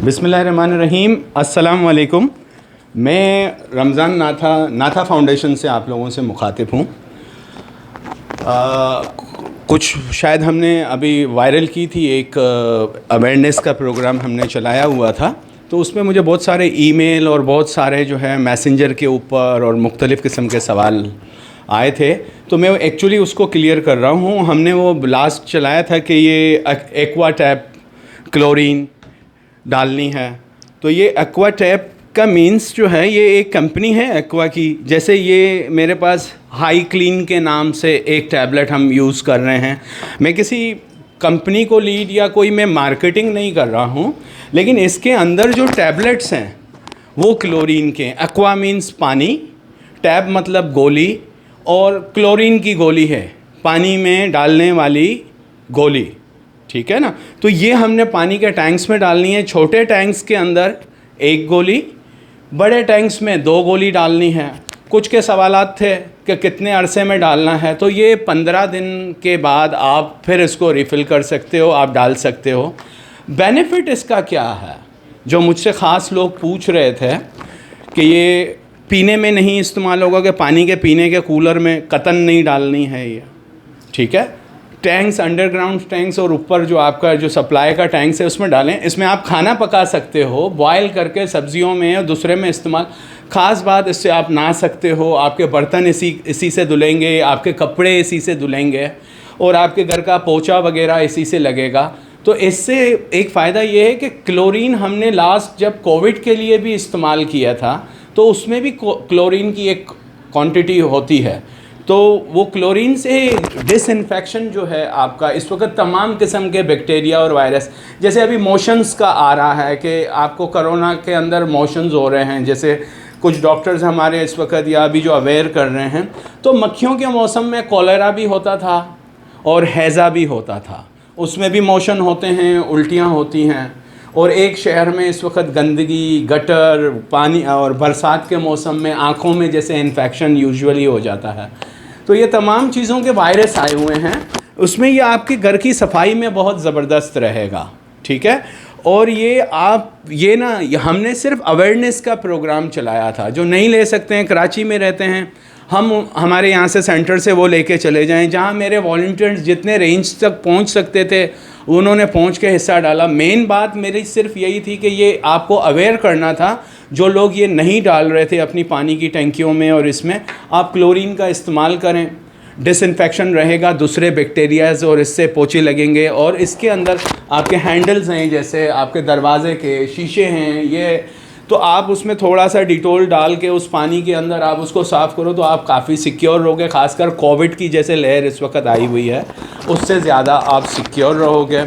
बिस्मिल्लाहिर्रहमानिर्रहीम, अस्सलाम वालेकुम। मैं रमज़ान नाथा फाउंडेशन से आप लोगों से मुखातिब हूँ। कुछ शायद हमने अभी वायरल की थी, एक अवेयरनेस का प्रोग्राम हमने चलाया हुआ था, तो उसमें मुझे बहुत सारे ईमेल और बहुत सारे जो है मैसेंजर के ऊपर और मुख्तलिफ़ किस्म के सवाल आए थे। तो मैं एक्चुअली उसको क्लियर कर रहा हूँ। हमने वो लास्ट चलाया था कि ये एक्वा टैप क्लोरीन डालनी है। तो ये एक्वा टैप का मीन्स जो है, ये एक कंपनी है एक्वा की। जैसे ये मेरे पास हाई क्लीन के नाम से एक टैबलेट हम यूज़ कर रहे हैं। मैं किसी कंपनी को लीड या कोई मैं मार्केटिंग नहीं कर रहा हूँ, लेकिन इसके अंदर जो टैबलेट्स हैं वो क्लोरीन के। एक्वा मीन्स पानी, टैब मतलब गोली, और क्लोरीन की गोली है, पानी में डालने वाली गोली, ठीक है ना। तो ये हमने पानी के टैंक्स में डालनी है। छोटे टैंक्स के अंदर एक गोली, बड़े टैंक्स में 2 गोली डालनी है। कुछ के सवालात थे कि कितने अरसे में डालना है, तो ये 15 दिन के बाद आप फिर इसको रिफ़िल कर सकते हो, आप डाल सकते हो। बेनिफिट इसका क्या है, जो मुझसे ख़ास लोग पूछ रहे थे कि ये पीने में नहीं इस्तेमाल होगा, कि पानी के पीने के कूलर में कतन नहीं डालनी है ये, ठीक है। टैंक्स, अंडरग्राउंड टैंक्स और ऊपर जो आपका जो सप्लाई का टैंक्स है उसमें डालें। इसमें आप खाना पका सकते हो, बॉयल करके सब्जियों में और दूसरे में इस्तेमाल। ख़ास बात, इससे आप नहा सकते हो, आपके बर्तन इसी से धुलेंगे, आपके कपड़े इसी से धुलेंगे, और आपके घर का पोछा वगैरह इसी से लगेगा। तो इससे एक फ़ायदा ये है कि क्लोरीन हमने लास्ट जब कोविड के लिए भी इस्तेमाल किया था, तो उसमें भी क्लोरीन की एक क्वांटिटी होती है। तो वो क्लोरीन से डिसइंफेक्शन जो है आपका, इस वक्त तमाम किस्म के बैक्टीरिया और वायरस, जैसे अभी मोशंस का आ रहा है कि आपको कोरोना के अंदर मोशंस हो रहे हैं, जैसे कुछ डॉक्टर्स हमारे इस वक्त या अभी जो अवेयर कर रहे हैं। तो मक्खियों के मौसम में कॉलेरा भी होता था और हैज़ा भी होता था, उसमें भी मोशन होते हैं, उल्टियाँ होती हैं। और एक शहर में इस वक्त गंदगी, गटर, पानी, और बरसात के मौसम में आँखों में जैसे इन्फेक्शन यूजुअली हो जाता है। तो ये तमाम चीज़ों के वायरस आए हुए हैं, उसमें ये आपके घर की सफाई में बहुत ज़बरदस्त रहेगा, ठीक है। और ये ना, हमने सिर्फ अवेयरनेस का प्रोग्राम चलाया था। जो नहीं ले सकते हैं, कराची में रहते हैं, हमारे यहाँ से सेंटर से वो लेके चले जाएं। जहाँ मेरे वॉलंटियर्स जितने रेंज तक पहुँच सकते थे उन्होंने पहुँच के हिस्सा डाला। मेन बात मेरी सिर्फ यही थी कि ये आपको अवेयर करना था, जो लोग ये नहीं डाल रहे थे अपनी पानी की टंकियों में और इसमें, आप क्लोरीन का इस्तेमाल करें, डिसइंफेक्शन रहेगा, दूसरे बैक्टीरियाज और इससे पोछे लगेंगे। और इसके अंदर आपके हैंडल्स हैं, जैसे आपके दरवाजे के शीशे हैं, ये तो आप उसमें थोड़ा सा डिटोल डाल के उस पानी के अंदर आप उसको साफ़ करो, तो आप काफ़ी सिक्योर रहोगे। ख़ासकर कोविड की जैसे लहर इस वक्त आई हुई है, उससे ज़्यादा आप सिक्योर रहोगे।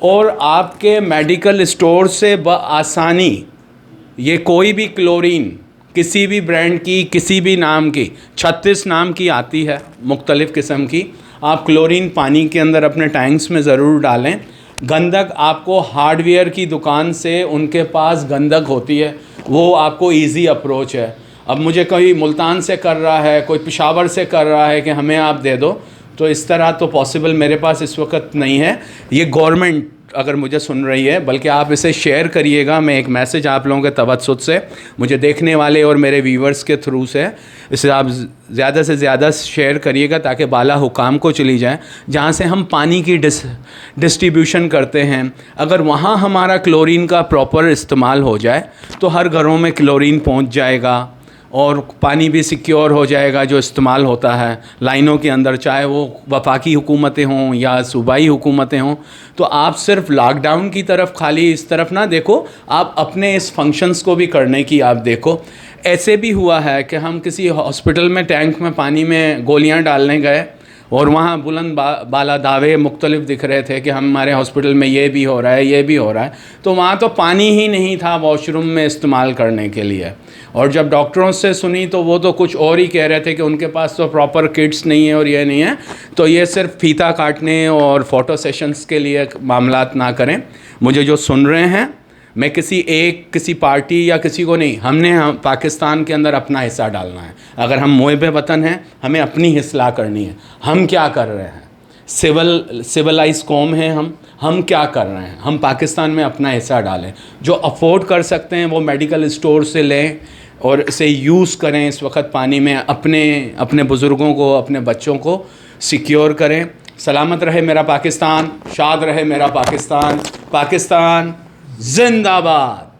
और आपके मेडिकल स्टोर से बआसानी ये कोई भी क्लोरीन, किसी भी ब्रांड की, किसी भी नाम की, 36 नाम की आती है मुख्तलिफ़ किस्म की, आप क्लोरीन पानी के अंदर अपने टैंक्स में ज़रूर डालें। गंदक आपको हार्डवेयर की दुकान से, उनके पास गंदक होती है, वो आपको इजी अप्रोच है। अब मुझे कोई मुल्तान से कर रहा है, कोई पेशावर से कर रहा है कि हमें आप दे दो, तो इस तरह तो पॉसिबल मेरे पास इस वक्त नहीं है। ये गवर्नमेंट अगर मुझे सुन रही है, बल्कि आप इसे शेयर करिएगा। मैं एक मैसेज आप लोगों के तवज्जुद से, मुझे देखने वाले और मेरे व्यूवर्स के थ्रू से, इसे आप ज़्यादा से ज़्यादा शेयर करिएगा ताकि बाला हुकाम को चली जाए। जहाँ से हम पानी की डिस्ट्रीब्यूशन करते हैं, अगर वहाँ हमारा क्लोरीन का प्रॉपर इस्तेमाल हो जाए तो हर घरों में क्लोरीन पहुँच जाएगा और पानी भी सिक्योर हो जाएगा जो इस्तेमाल होता है लाइनों के अंदर, चाहे वो वफाकी हुकूमतें हों या सूबाई हुकूमतें हों। तो आप सिर्फ लॉकडाउन की तरफ, खाली इस तरफ ना देखो, आप अपने इस फंक्शंस को भी करने की आप देखो। ऐसे भी हुआ है कि हम किसी हॉस्पिटल में टैंक में पानी में गोलियां डालने गए और वहाँ बुलंद बाला दावे मुख्तलिफ दिख रहे थे कि हमारे हॉस्पिटल में ये भी हो रहा है, ये भी हो रहा है। तो वहाँ तो पानी ही नहीं था वॉशरूम में इस्तेमाल करने के लिए। और जब डॉक्टरों से सुनी तो वो तो कुछ और ही कह रहे थे कि उनके पास तो प्रॉपर किट्स नहीं है और ये नहीं है। तो ये सिर्फ फीता काटने और फ़ोटो सेशंस के लिए मामलात ना करें। मुझे जो सुन रहे हैं, मैं किसी पार्टी या किसी को नहीं, हम पाकिस्तान के अंदर अपना हिस्सा डालना है। अगर हम मुहिब वतन हैं, हमें अपनी इस्लाह करनी है। हम क्या कर रहे हैं? सिविलाइज कौम हैं हम। हम क्या कर रहे हैं, हम पाकिस्तान में अपना हिस्सा डालें। जो अफोर्ड कर सकते हैं वो मेडिकल स्टोर से लें और इसे यूज़ करें इस वक्त पानी में, अपने बुज़ुर्गों को, अपने बच्चों को सिक्योर करें। सलामत रहे मेरा पाकिस्तान, शाद रहे मेरा पाकिस्तान। पाकिस्तान जिंदाबाद।